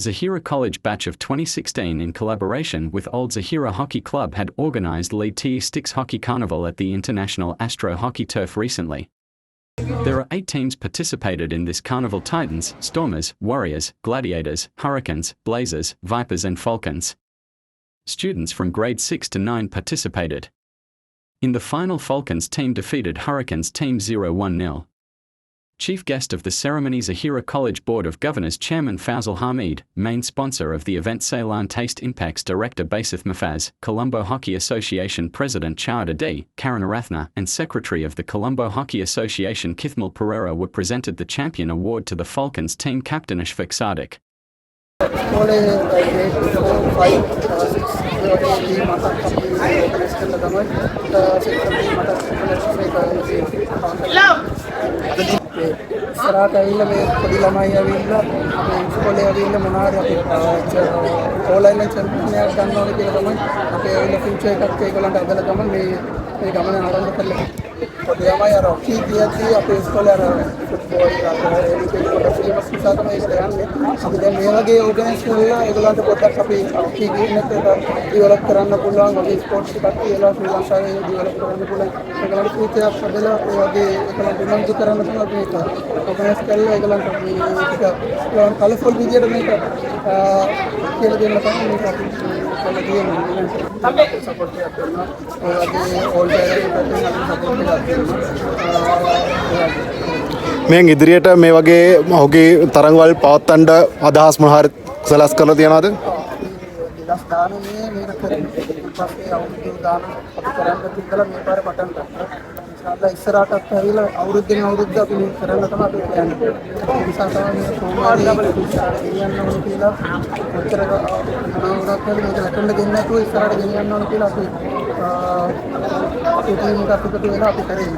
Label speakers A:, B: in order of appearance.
A: Zahira College batch of 2016 in collaboration with Old Zahira Hockey Club had organised Lead TE Sticks Hockey Carnival at the International Astro Hockey Turf recently. There are 8 teams participated in this carnival: Titans, Stormers, Warriors, Gladiators, Hurricanes, Blazers, Vipers and Falcons. Students from grade 6 to 9 participated. In the final, Falcons team defeated Hurricanes team 0-1-0. Chief guest of the ceremony, Zahira College Board of Governors Chairman Faisal Hamid, main sponsor of the event Ceylon Taste Impacts Director Basith Mafaz, Colombo Hockey Association President Chowda D, Karen Arathna, and Secretary of the Colombo Hockey Association Kithmal Pereira were presented the champion award to the Falcons team captain Ashfaq Sadiq.
B: ඉස්සරහට ඇවිල්ලා මේ පොඩි ළමයි ඇවිල්ලා අපේ ඉස්කෝලේ ඇවිල්ලා මොනවාරි අපි ඕන්ලයින් චැම්පියන් එකක් ගන්න ඕනේ කියලා තමයි අපි ඇවිල්ලා ෆියුචර් එකක් ඒගොල්ලන්ට අදලා තමයි මේ ගමන ආරම්භ කරලා පොඩි ළමයි අර හොකි කියද්දී අපේ ඉස්කෝලේ අර ෆුට්බෝල් ඒක නිසා තමයි ඒක යන්නේ. අපි දැන් මේ වගේ ඕගනයිස් කරලා ඒගොල්ලන්ට පොඩ්ඩක් අපි හොකි ගේම් එක ඩෙවලොප් කරන්න පුළුවන් වගේ ස්පෝර්ට්ස් එකක් කියලා ශ්‍රී ලංකාවේ ඩෙවලොප් කරන්න පුළුවන්. ඒගොල්ලන්ට ෆියුචර් එකක් හදලා ඒ වගේ ඒගොල්ලන්ට උනන්දු කරන්න තමයි අපි ඕගනයිස් කරලා ඒගොල්ලන්ට මේක කලර්ෆුල් විදියට මේක කියලා දෙන්න තමයි මේක අපි කරලා තියෙන්නේ. අපි සපෝට් එකක් කරනවා. ඒ වගේ ඕල් ඩයරෙක්ට් එකකින් අපි සපෝට් එකක් කරනවා.
C: මේ ඉදිරියට මේ වගේ ඔහුගේ තරඟවල් පවත්වන්න අදහස් මොන හරි සලස් කරලා තියනවද?
B: දස් දානනේ මේක කරන්නේ. ඊපස්සේ අවුරුදු දාන අපි කරන්න තිබ්බලා මේ පාර පටන් ගත්තා. ඉන්ෂාල්ලා ඉස්සරහටත් ඇවිල්ලා අවුරුද්දෙන් අවුරුද්ද අපි මේක කරන්න තමයි අපි කියන්නේ. ඒ නිසා තමයි මේ සෝමාරි ගෙනියන්න ඕන කියලා උත්තර මොනවාක් හරි මේක ලැකන්න දෙන්න නැතුව ඉස්සරහට ගෙනියන්න ඕන කියලා අපි ටීම් එකක් එකතු වෙලා අපි කරේ.